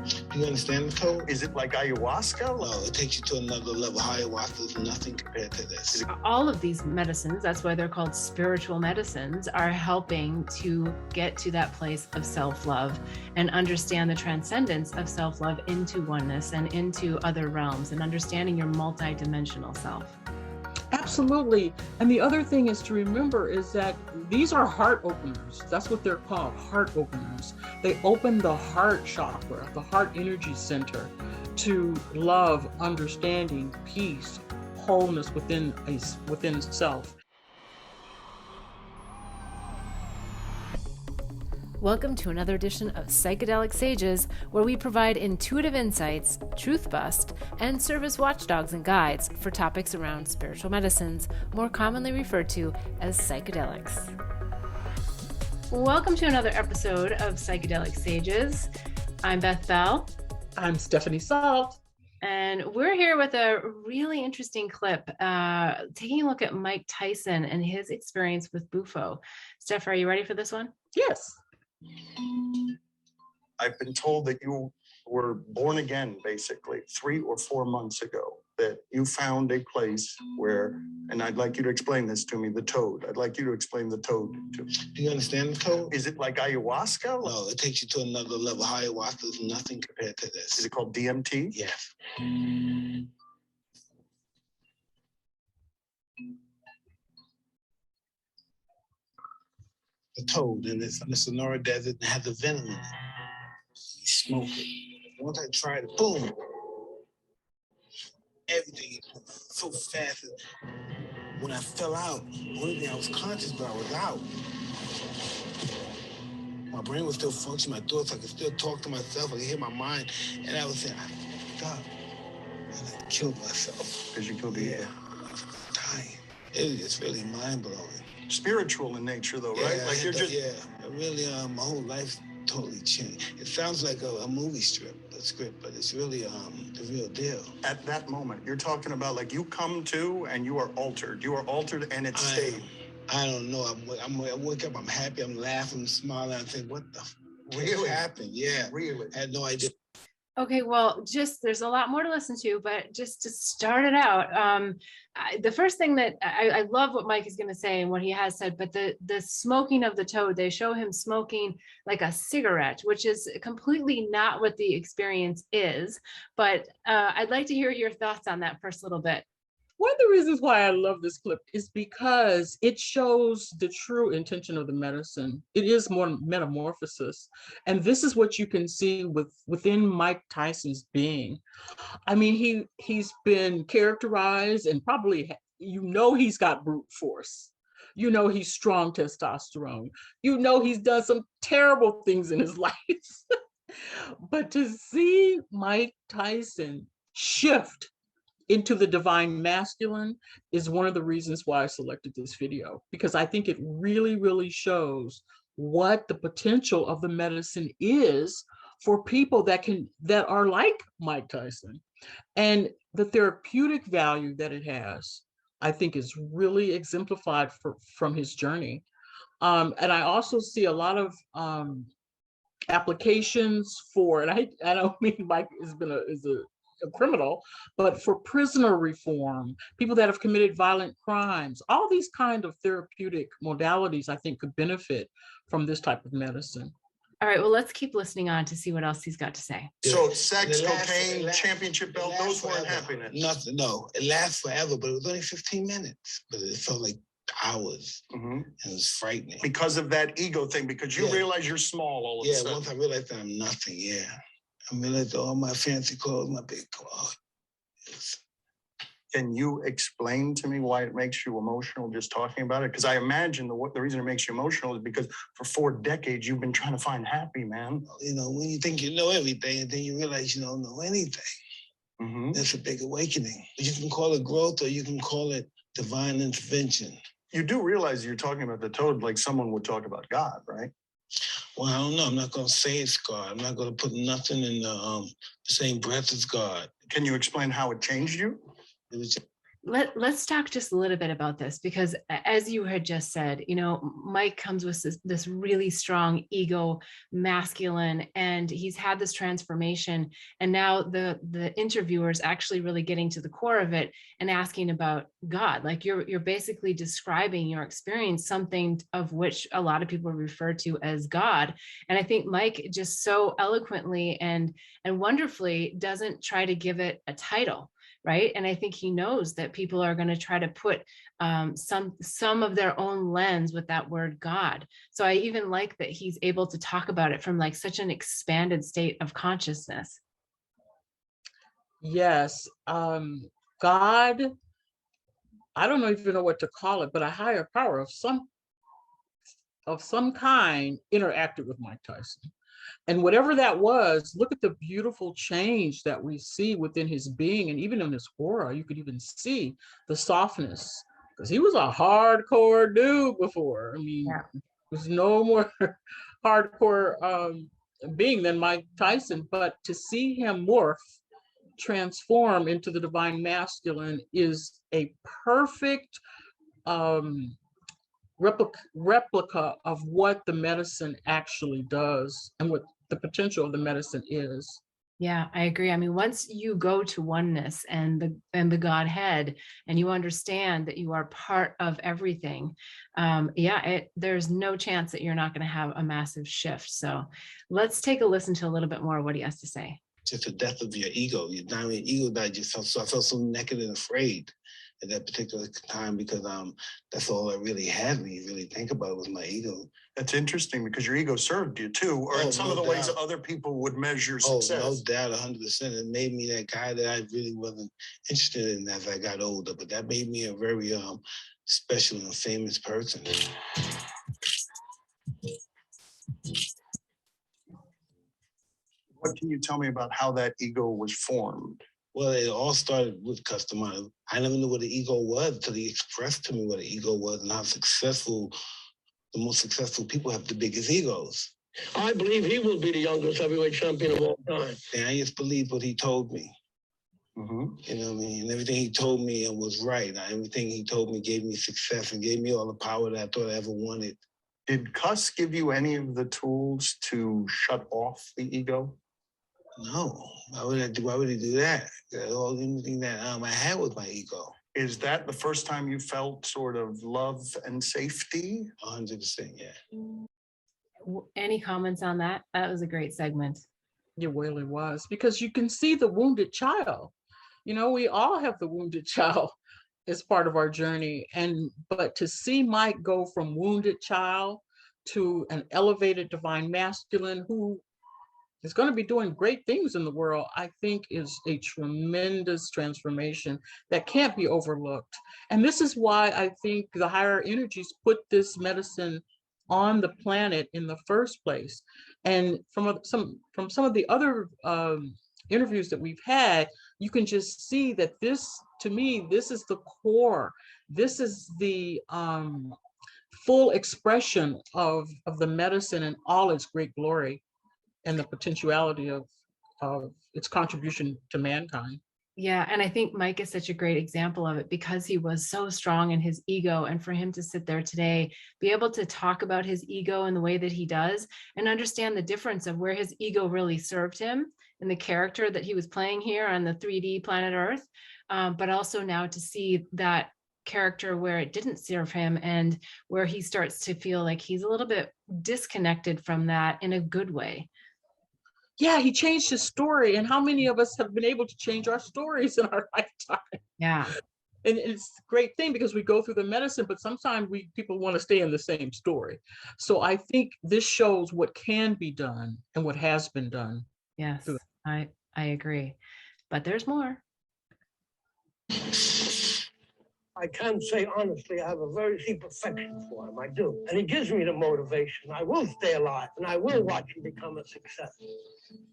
Do you understand the Toad? Is it like ayahuasca? No, it takes you to another level. Ayahuasca is nothing compared to this. All of these medicines, that's why they're called spiritual medicines, are helping to get to that place of self-love and understand the transcendence of self-love into oneness and into other realms and understanding your multidimensional self. Absolutely. And the other thing is to remember is that these are heart openers. That's what they're called, heart openers. They open the heart chakra, the heart energy center, to love, understanding, peace, wholeness within self. Welcome to another edition of Psychedelic Sages, where we provide intuitive insights, truth bust, and serve as watchdogs and guides for topics around spiritual medicines, more commonly referred to as psychedelics. Welcome to another episode of Psychedelic Sages. I'm Beth Bell. I'm Stephanie Salt. And we're here with a really interesting clip, taking a look at Mike Tyson and his experience with Bufo. Steph, are you ready for this one? Yes. I've been told that you were born again, basically, 3 or 4 months ago, that you found a place where, and I'd like you to explain this to me, the Toad. I'd like you to explain the Toad to me. Do you understand the Toad? Is it like ayahuasca? No, it takes you to another level. Ayahuasca is nothing compared to this. Is it called DMT? Yes. The Toad in the Sonora Desert and has the venom in it. You smoke it. Once I tried it, boom. Everything so fast. When I fell out, the only thing I was conscious about was out. My brain was still functioning, my thoughts, I could still talk to myself, I could hear my mind, and I was saying, I fucked up. And I killed myself. Because you killed Yeah, I was dying. It was just really mind-blowing. Spiritual in nature, though, right? Like you're just... Yeah, really, my whole life totally changed. It sounds like a movie script, but it's really the real deal. At that moment, you're talking about like you come to and you are altered. You are altered and it stayed. I don't know. I wake up, I'm happy, I'm laughing, I'm smiling, I think, what the Really? happened? Yeah. Really? I had no idea. Okay, well, there's a lot more to listen to, but just to start it out, the first thing that I love what Mike is going to say and what he has said, but the smoking of the Toad, they show him smoking like a cigarette, which is completely not what the experience is. But I'd like to hear your thoughts on that first little bit. One of the reasons why I love this clip is because it shows the true intention of the medicine. It is more metamorphosis. And this is what you can see within Mike Tyson's being. I mean, he's been characterized and probably, he's got brute force. He's strong testosterone. He's done some terrible things in his life. But to see Mike Tyson shift into the divine masculine is one of the reasons why I selected this video, because I think it really, really shows what the potential of the medicine is for people that are like Mike Tyson. And the therapeutic value that it has, I think, is really exemplified from his journey. And I also see a lot of applications for, and I don't mean Mike is a criminal, but for prisoner reform, people that have committed violent crimes, all these kind of therapeutic modalities, I think, could benefit from this type of medicine. All right, well, let's keep listening on to see what else he's got to say. So sex, cocaine, championship belt, those weren't happiness. Nothing, no. It lasts forever, but it was only 15 minutes. But it felt like hours. Mm-hmm. And it was frightening. Because of that ego thing, because you realize you're small all of a sudden. Yeah, once I realized that I'm nothing, I realized all my fancy clothes, my big clothes. Can you explain to me why it makes you emotional just talking about it? Because I imagine the reason it makes you emotional is because for 4 decades you've been trying to find happy, man. When you think you know everything and then you realize you don't know anything, that's a big awakening. You can call it growth or you can call it divine intervention. You do realize you're talking about the Toad like someone would talk about God, right? Well, I don't know. I'm not going to say it's God. I'm not going to put nothing in the same breath as God. Can you explain how it changed you? It was Let's talk just a little bit about this, because as you had just said, Mike comes with this really strong ego, masculine, and he's had this transformation. And now the interviewer is actually really getting to the core of it and asking about God. Like you're basically describing your experience, something of which a lot of people refer to as God. And I think Mike just so eloquently and wonderfully doesn't try to give it a title. Right. And I think he knows that people are going to try to put some of their own lens with that word God. So I even like that he's able to talk about it from like such an expanded state of consciousness. Yes. God, I don't even know what to call it, but a higher power of some kind interacted with Mike Tyson. And whatever that was, look at the beautiful change that we see within his being, and even in his aura, you could even see the softness, because he was a hardcore dude before. I mean, there's no more hardcore being than Mike Tyson, but to see him morph, transform into the divine masculine is a perfect replica of what the medicine actually does and what the potential of the medicine is. Yeah, I agree. I mean, once you go to oneness and the Godhead, and you understand that you are part of everything, there's no chance that you're not going to have a massive shift. So let's take a listen to a little bit more of what he has to say. Just the death of your ego. Your ego died. I felt so naked and afraid at that particular time, because that's all that really had me. Really think about it was my ego. That's interesting, because your ego served you too, or in some of the ways other people would measure success. Oh, no doubt, 100%. It made me that guy that I really wasn't interested in as I got older, but that made me a very special and famous person. What can you tell me about how that ego was formed? Well, it all started with customized. I never knew what an ego was until he expressed to me what an ego was and how the most successful people have the biggest egos. I believe he will be the youngest heavyweight champion of all time. And I just believed what he told me. Mm-hmm. You know what I mean? And everything he told me was right. Everything he told me gave me success and gave me all the power that I thought I ever wanted. Did Cuss give you any of the tools to shut off the ego? No. Why would he do that? All the only thing that I had was my ego. Is that the first time you felt sort of love and safety? 100%, yeah. Any comments on that? That was a great segment. It really was, because you can see the wounded child. We all have the wounded child as part of our journey. But to see Mike go from wounded child to an elevated divine masculine who is going to be doing great things in the world, I think is a tremendous transformation that can't be overlooked. And this is why I think the higher energies put this medicine on the planet in the first place. And from some of the other interviews that we've had, you can just see that this, to me, this is the core. This is the full expression of the medicine in all its great glory and the potentiality of its contribution to mankind. Yeah, and I think Mike is such a great example of it, because he was so strong in his ego, and for him to sit there today, be able to talk about his ego in the way that he does, and understand the difference of where his ego really served him in the character that he was playing here on the 3D planet Earth, but also now to see that character where it didn't serve him, and where he starts to feel like he's a little bit disconnected from that in a good way. Yeah, he changed his story. And how many of us have been able to change our stories in our lifetime? Yeah. And it's a great thing, because we go through the medicine, but sometimes people want to stay in the same story. So I think this shows what can be done and what has been done. Yes, I agree. But there's more. I can say honestly, I have a very deep affection for him. I do. And he gives me the motivation. I will stay alive, and I will watch him become a success,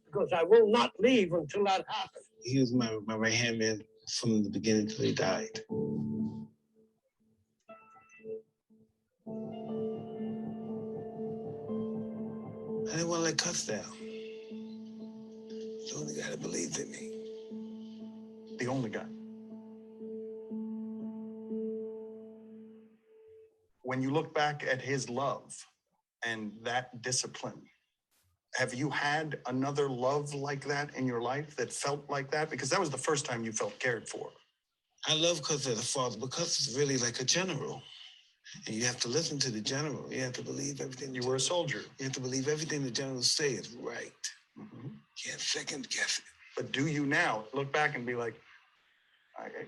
because I will not leave until that happens. He was my right-hand man from the beginning till he died. I didn't want to let Cuss down. The only guy that believed in me. The only guy. when you look back at his love and that discipline, have you had another love like that in your life that felt like that? Because that was the first time you felt cared for. I love because of the father, because it's really like a general. And you have to listen to the general. You have to believe everything. You were a soldier. You have to believe everything the generals say is right. Mm-hmm. You can't second guess it. But do you now look back and be like,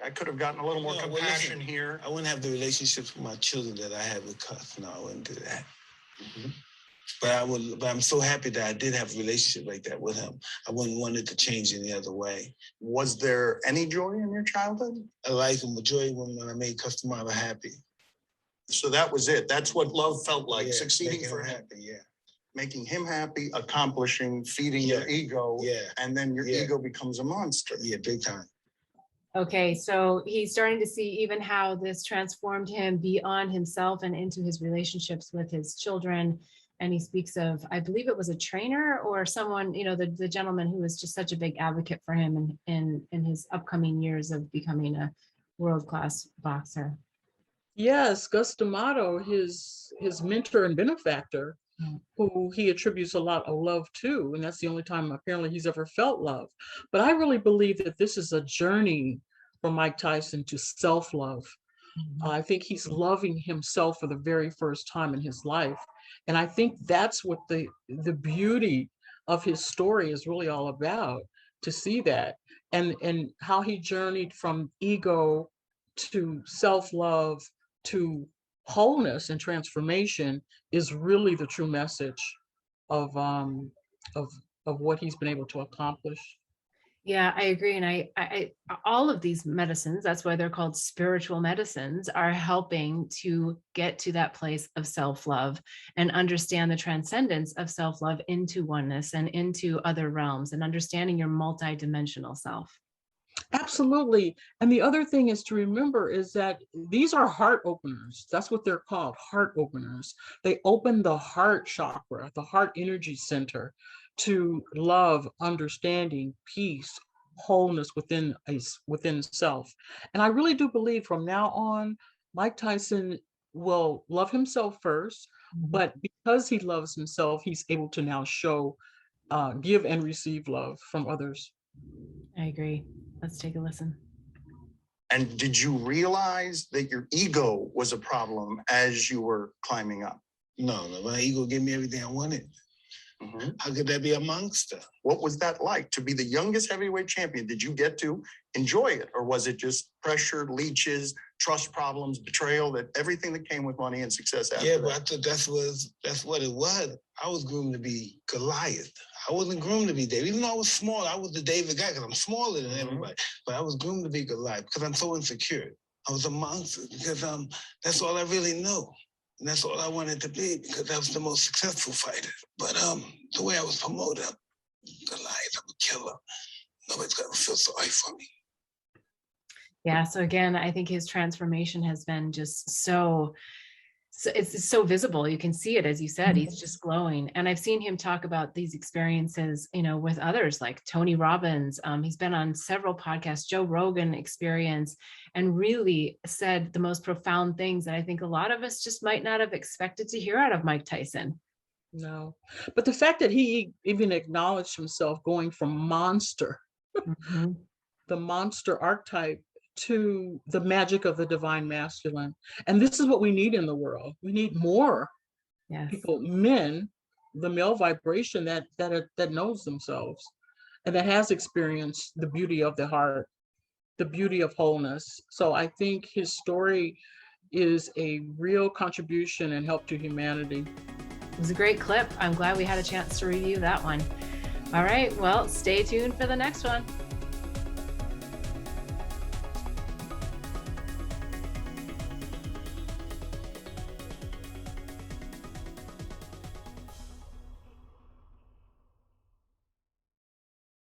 I could have gotten a little more No, well, compassion listen, here? I wouldn't have the relationships with my children that I had with Cuff. No, I wouldn't do that. Mm-hmm. But I'm so happy that I did have a relationship like that with him. I wouldn't want it to change any other way. Was there any joy in your childhood? I like him, joy when I made Customata happy. So that was it. That's what love felt like, Yeah, succeeding making for him him. happy, yeah. Making him happy, accomplishing, feeding Yeah. your ego, Yeah. and then your Yeah. ego becomes a monster. Yeah, big time. Okay, so he's starting to see even how this transformed him beyond himself and into his relationships with his children. And he speaks of, I believe it was a trainer or someone, you know, the gentleman who was just such a big advocate for him in his upcoming years of becoming a world-class boxer. Yes, Gus D'Amato, his mentor and benefactor, Mm. who he attributes a lot of love to, and that's the only time apparently he's ever felt love. But I really believe that this is a journey for Mike Tyson to self-love. I think he's loving himself for the very first time in his life. And I think that's what the beauty of his story is really all about, to see that and how he journeyed from ego to self-love to wholeness and transformation is really the true message of what he's been able to accomplish. Yeah, I agree. And I all of these medicines, that's why they're called spiritual medicines, are helping to get to that place of self-love and understand the transcendence of self-love into oneness and into other realms and understanding your multidimensional self. Absolutely. And the other thing is to remember is that these are heart openers. That's what they're called, heart openers. They open the heart chakra, the heart energy center, to love, understanding, peace, wholeness within self. And I really do believe from now on, Mike Tyson will love himself first, but because he loves himself, he's able to now show, give and receive love from others. I agree. Let's take a listen. And did you realize that your ego was a problem as you were climbing up? No, my ego gave me everything I wanted. Mm-hmm. How could that be a monster? What was that like to be the youngest heavyweight champion? Did you get to enjoy it, or was it just pressure, leeches, trust problems, betrayal, that everything that came with money and success after Yeah, that? but I thought that's what it was. I was groomed to be Goliath. I wasn't groomed to be David. Even though I was small, I was the David guy because I'm smaller than everybody. But I was groomed to be Goliath because I'm so insecure. I was a monster because that's all I really knew. And that's all I wanted to be because I was the most successful fighter. But the way I was promoted, Goliath, I'm a killer. Nobody's gonna feel sorry for me. Yeah, so again, I think his transformation has been just so it's so visible. You can see it, as you said, he's just glowing. And I've seen him talk about these experiences, you know, with others like Tony Robbins. He's been on several podcasts, Joe Rogan Experience, and really said the most profound things that I think a lot of us just might not have expected to hear out of Mike Tyson. No, but the fact that he even acknowledged himself going from monster, the monster archetype, to the magic of the divine masculine. And this is what we need in the world. We need more people, men, the male vibration that knows themselves and that has experienced the beauty of the heart, the beauty of wholeness. So I think his story is a real contribution and help to humanity. It was a great clip. I'm glad we had a chance to review that one. All right, well, stay tuned for the next one.